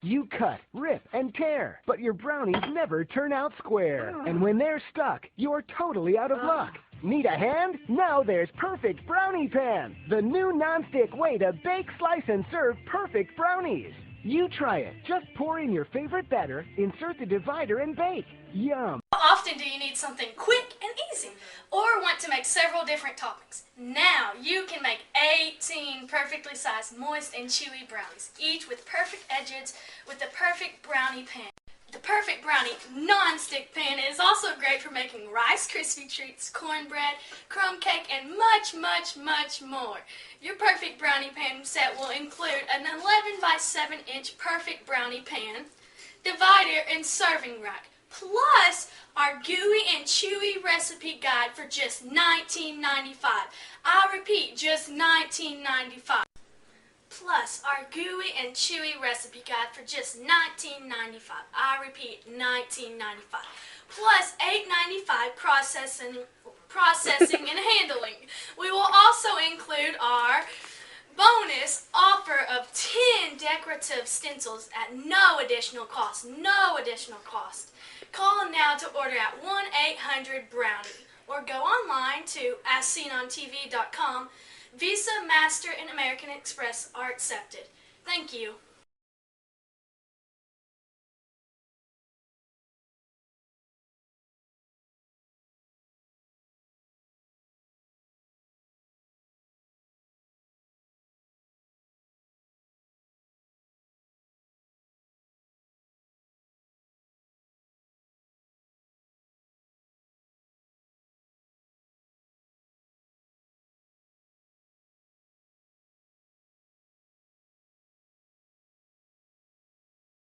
You cut, rip, and tear, but your brownies never turn out square. And when they're stuck, you're totally out of luck. Need a hand? Now there's Perfect Brownie Pan, the new nonstick way to bake, slice, and serve perfect brownies. You try it. Just pour in your favorite batter, insert the divider, and bake. Yum! How often do you need something quick and easy, or want to make several different toppings? Now you can make 18 perfectly sized, moist, and chewy brownies, each with perfect edges with the Perfect Brownie Pan. The Perfect Brownie non-stick pan is also great for making Rice Krispie treats, cornbread, crumb cake, and much, much, much more. Your Perfect Brownie Pan set will include an 11 by 7 inch Perfect Brownie Pan, divider, and serving rack, plus our gooey and chewy recipe guide for just $19.95. I repeat, just $19.95. Plus our gooey and chewy recipe guide for just $19.95. I repeat, $19.95. Plus $8.95 processing and handling. We will also include our bonus offer of 10 decorative stencils at no additional cost. No additional cost. Call now to order at 1-800-BROWNIE or go online to asseenontv.com. Visa, Master, and American Express are accepted. Thank you.